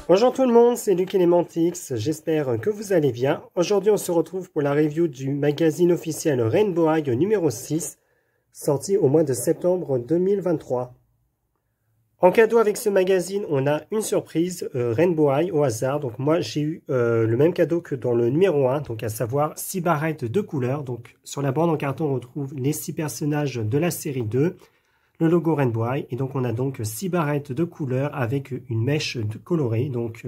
Bonjour tout le monde, c'est Luc Elementix, j'espère que vous allez bien. Aujourd'hui on se retrouve pour la review du magazine officiel Rainbow High numéro 6, sorti au mois de septembre 2023. En cadeau avec ce magazine, on a une surprise Rainbow High au hasard. Donc moi j'ai eu le même cadeau que dans le numéro 1, donc à savoir 6 barrettes de couleurs. Donc sur la bande en carton on retrouve les 6 personnages de la série 2. Le logo Rainbow High, et donc on a donc 6 barrettes de couleurs avec une mèche colorée, donc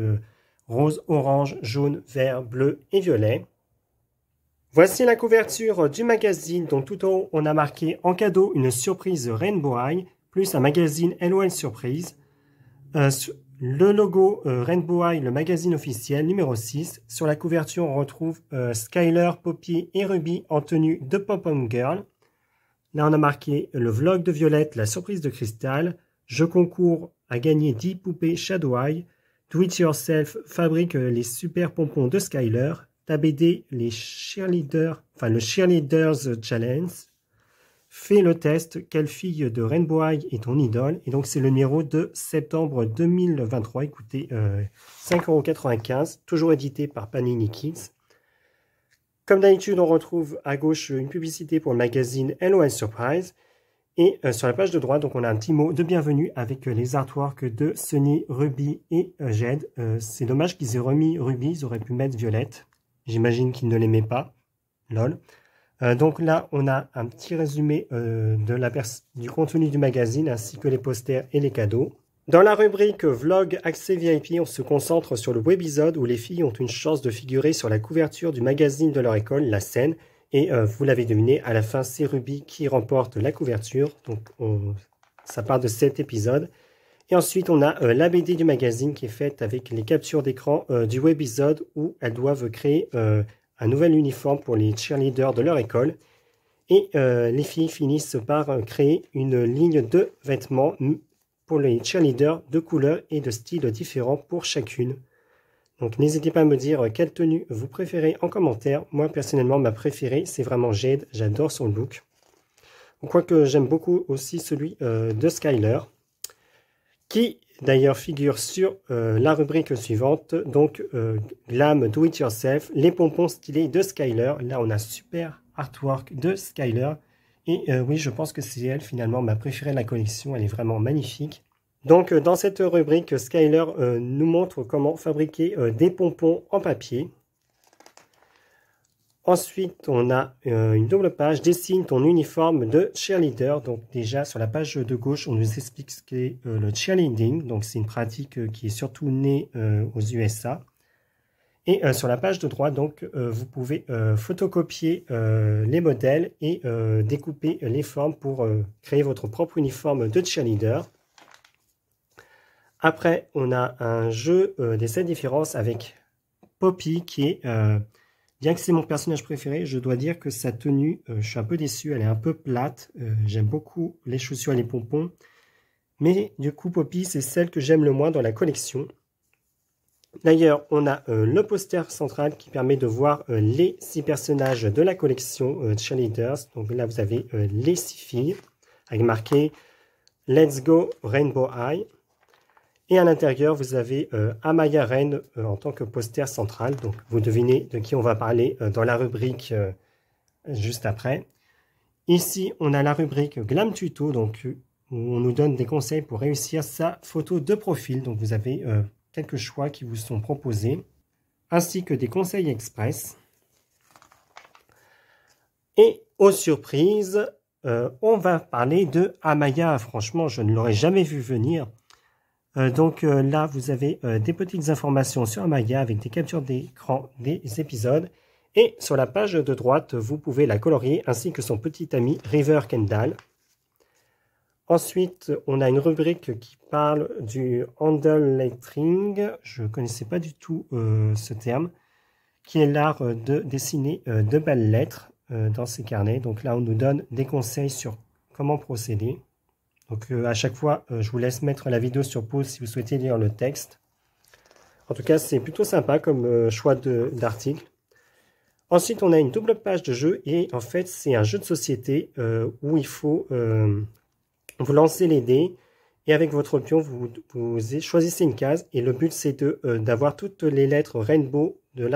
rose, orange, jaune, vert, bleu et violet. Voici la couverture du magazine, donc tout en haut on a marqué en cadeau une surprise Rainbow High, plus un magazine LOL surprise. Le logo Rainbow High, le magazine officiel numéro 6. Sur la couverture on retrouve Skyler, Poppy et Ruby en tenue de Pom-Pom Girl. Là, on a marqué le vlog de Violette, la surprise de Cristal. Je concours à gagner 10 poupées Shadow Eye. Do it yourself fabrique les super pompons de Skyler. Ta BD, les cheerleaders, le Cheerleaders Challenge. Fais le test. Quelle fille de Rainbow High est ton idole? Et donc, c'est le numéro de septembre 2023. Écoutez, 5,95 €, toujours édité par Panini Kids. Comme d'habitude, on retrouve à gauche une publicité pour le magazine LOL Surprise. Et sur la page de droite, donc on a un petit mot de bienvenue avec les artworks de Sunny, Ruby et Jed. C'est dommage qu'ils aient remis Ruby, ils auraient pu mettre Violette. J'imagine qu'ils ne l'aimaient pas. Lol. Donc là, on a un petit résumé du contenu du magazine ainsi que les posters et les cadeaux. Dans la rubrique Vlog Accès VIP, on se concentre sur le webisode où les filles ont une chance de figurer sur la couverture du magazine de leur école, La Scène. Et vous l'avez deviné, à la fin, c'est Ruby qui remporte la couverture. Donc ça part de cet épisode. Et ensuite, on a la BD du magazine qui est faite avec les captures d'écran du webisode où elles doivent créer un nouvel uniforme pour les cheerleaders de leur école. Et les filles finissent par créer une ligne de vêtements pour les cheerleaders de couleurs et de styles différents pour chacune. Donc n'hésitez pas à me dire quelle tenue vous préférez en commentaire. Moi personnellement ma préférée c'est vraiment Jade, j'adore son look. Quoique j'aime beaucoup aussi celui de Skyler, qui d'ailleurs figure sur la rubrique suivante, donc Glam Do It Yourself, les pompons stylés de Skyler. Là on a super artwork de Skyler. Et oui, je pense que c'est elle finalement ma préférée de la collection, elle est vraiment magnifique. Donc dans cette rubrique, Skyler nous montre comment fabriquer des pompons en papier. Ensuite, on a une double page, dessine ton uniforme de cheerleader. Donc déjà sur la page de gauche, on nous explique ce qu'est le cheerleading. Donc c'est une pratique qui est surtout née aux USA. Et sur la page de droite, donc, vous pouvez photocopier les modèles et découper les formes pour créer votre propre uniforme de cheerleader. Après, on a un jeu des 7 différences avec Poppy qui est, bien que c'est mon personnage préféré, je dois dire que sa tenue, je suis un peu déçu, elle est un peu plate. J'aime beaucoup les chaussures et les pompons. Mais du coup, Poppy, c'est celle que j'aime le moins dans la collection. D'ailleurs, on a le poster central qui permet de voir les 6 personnages de la collection Cheerleaders. Donc là, vous avez les 6 filles avec marqué « Let's go Rainbow High ». Et à l'intérieur, vous avez Amaya Rain en tant que poster central. Donc vous devinez de qui on va parler dans la rubrique juste après. Ici, on a la rubrique Glam Tuto, donc où on nous donne des conseils pour réussir sa photo de profil. Donc vous avez quelques choix qui vous sont proposés, ainsi que des conseils express. Et aux surprises, on va parler de Amaya. Franchement, je ne l'aurais jamais vu venir. Donc là, vous avez des petites informations sur Amaya avec des captures d'écran des épisodes. Et sur la page de droite, vous pouvez la colorier ainsi que son petit ami River Kendall. Ensuite, on a une rubrique qui parle du handle lettering. Je ne connaissais pas du tout ce terme, qui est l'art de dessiner de belles lettres dans ces carnets. Donc là, on nous donne des conseils sur comment procéder. Donc à chaque fois, je vous laisse mettre la vidéo sur pause si vous souhaitez lire le texte. En tout cas, c'est plutôt sympa comme choix d'article. Ensuite, on a une double page de jeu et en fait, c'est un jeu de société où il faut vous lancer les dés Et avec votre pion, vous choisissez une case et le but c'est d'avoir toutes les lettres rainbow de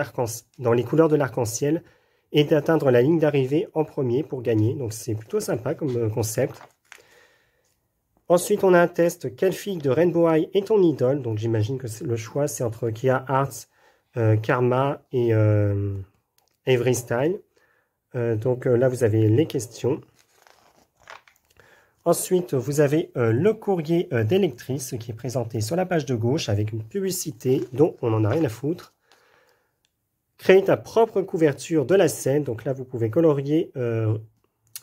dans les couleurs de l'arc-en-ciel et d'atteindre la ligne d'arrivée en premier pour gagner. Donc c'est plutôt sympa comme concept. Ensuite, on a un test. Quelle fille de Rainbow High est ton idole? Donc j'imagine que le choix c'est entre Kia Arts, Karma et Avery Style. Donc là, vous avez les questions. Ensuite, vous avez le courrier d'électrice qui est présenté sur la page de gauche avec une publicité dont on n'en a rien à foutre. Créer ta propre couverture de la scène. Donc là, vous pouvez colorier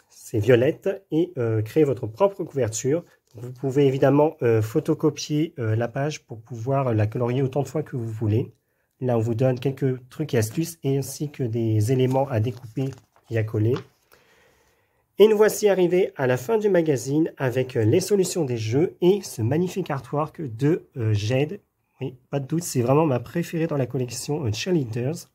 ces violettes et créer votre propre couverture. Vous pouvez évidemment photocopier la page pour pouvoir la colorier autant de fois que vous voulez. Là, on vous donne quelques trucs et astuces ainsi que des éléments à découper et à coller. Et nous voici arrivés à la fin du magazine avec les solutions des jeux et ce magnifique artwork de Jade. Oui, pas de doute, c'est vraiment ma préférée dans la collection Cheerleaders.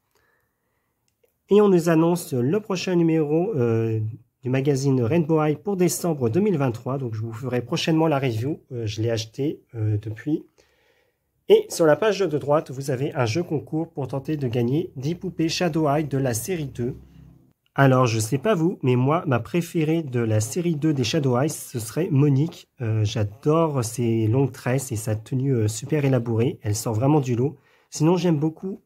Et on nous annonce le prochain numéro du magazine Rainbow High pour décembre 2023. Donc je vous ferai prochainement la review. Je l'ai acheté depuis. Et sur la page de droite, vous avez un jeu concours pour tenter de gagner 10 poupées Shadow High de la série 2. Alors, je sais pas vous, mais moi, ma préférée de la série 2 des Shadow Eyes, ce serait Monique. J'adore ses longues tresses et sa tenue super élaborée. Elle sort vraiment du lot. Sinon, j'aime beaucoup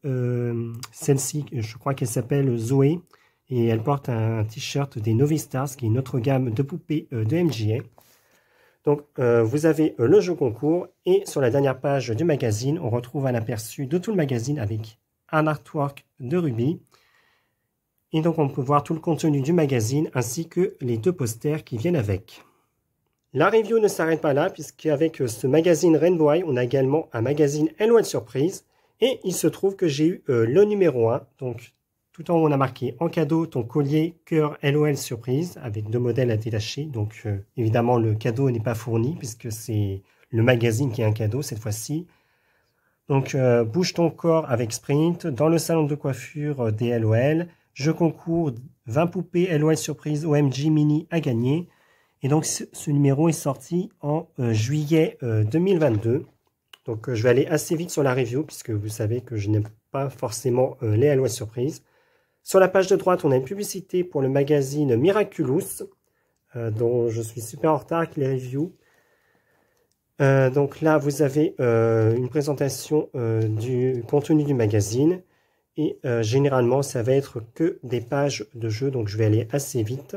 celle-ci, je crois qu'elle s'appelle Zoé. Et elle porte un t-shirt des Novistars, qui est une autre gamme de poupées de MJA. Donc, vous avez le jeu concours. Et sur la dernière page du magazine, on retrouve un aperçu de tout le magazine avec un artwork de Ruby. Et donc, on peut voir tout le contenu du magazine ainsi que les 2 posters qui viennent avec. La review ne s'arrête pas là, puisqu'avec ce magazine Rainbow High, on a également un magazine LOL Surprise. Et il se trouve que j'ai eu le numéro 1. Donc, tout en haut, on a marqué en cadeau ton collier cœur LOL Surprise avec 2 modèles à détacher. Donc, évidemment, le cadeau n'est pas fourni puisque c'est le magazine qui est un cadeau cette fois-ci. Donc, bouge ton corps avec Sprint dans le salon de coiffure des LOL. Jeu concours 20 poupées LOL Surprise OMG Mini à gagner. Et donc, ce numéro est sorti en juillet 2022. Donc, je vais aller assez vite sur la review, puisque vous savez que je n'aime pas forcément les LOL Surprise. Sur la page de droite, on a une publicité pour le magazine Miraculous, dont je suis super en retard avec les reviews. Donc là, vous avez une présentation du contenu du magazine. Et généralement, ça va être que des pages de jeu, donc je vais aller assez vite.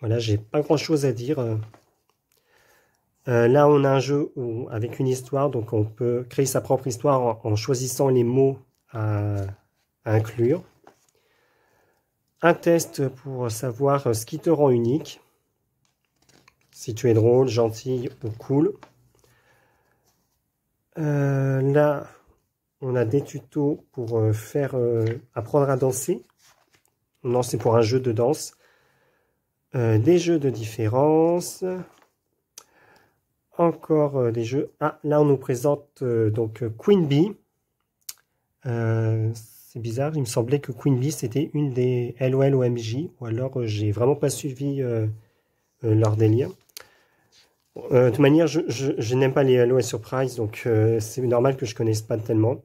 Voilà, j'ai pas grand chose à dire. Là, on a un jeu avec une histoire, donc on peut créer sa propre histoire en choisissant les mots à inclure. Un test pour savoir ce qui te rend unique. Si tu es drôle, gentil ou cool. Là, on a des tutos pour apprendre à danser. Non, c'est pour un jeu de danse. Des jeux de différence. Encore des jeux. Ah, là, on nous présente donc Queen Bee. C'est bizarre, il me semblait que Queen Bee, c'était une des LOL OMJ. Ou alors, j'ai vraiment pas suivi leur délire. De toute manière, je n'aime pas les LOL Surprise, donc c'est normal que je ne connaisse pas tellement.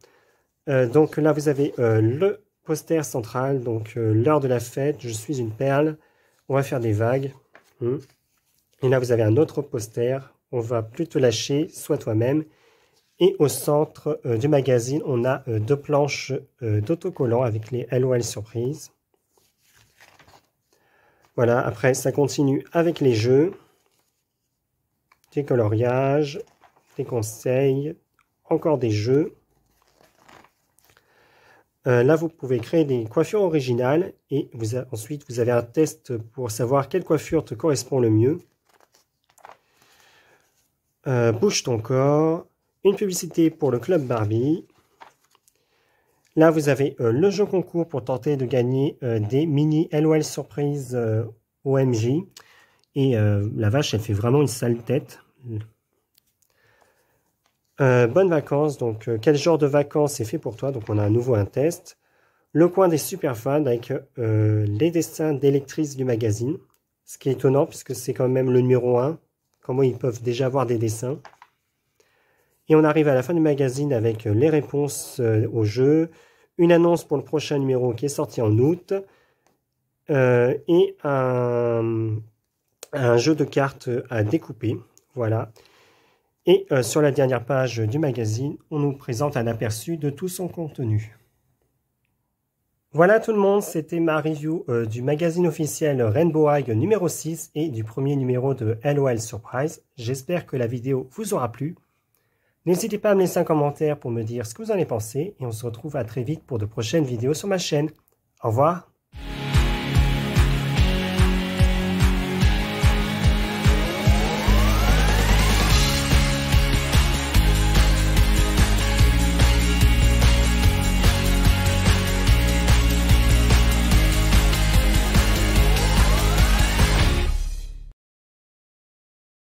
Donc là, vous avez le poster central, donc l'heure de la fête, je suis une perle, on va faire des vagues. Et là, vous avez un autre poster, on va plus te lâcher, sois toi-même. Et au centre du magazine, on a 2 planches d'autocollants avec les LOL Surprise. Voilà, après, ça continue avec les jeux. Des coloriages, des conseils, encore des jeux. Là, vous pouvez créer des coiffures originales et ensuite, vous avez un test pour savoir quelle coiffure te correspond le mieux. Bouge ton corps, une publicité pour le Club Barbie. Là, vous avez le jeu concours pour tenter de gagner des mini LOL Surprise OMJ. Et la vache, elle fait vraiment une sale tête. Bonnes vacances, donc quel genre de vacances est fait pour toi? Donc on a à nouveau un test. Le coin des super fans avec les dessins d'électrices du magazine. Ce qui est étonnant puisque c'est quand même le numéro 1. comment ils peuvent déjà voir des dessins. Et on arrive à la fin du magazine avec les réponses au jeu, une annonce pour le prochain numéro qui est sorti en août, et un jeu de cartes à découper. Voilà. Et sur la dernière page du magazine, on nous présente un aperçu de tout son contenu. Voilà tout le monde, c'était ma review du magazine officiel Rainbow High numéro 6 et du premier numéro de LOL Surprise. J'espère que la vidéo vous aura plu. N'hésitez pas à me laisser un commentaire pour me dire ce que vous en avez pensé et on se retrouve à très vite pour de prochaines vidéos sur ma chaîne. Au revoir.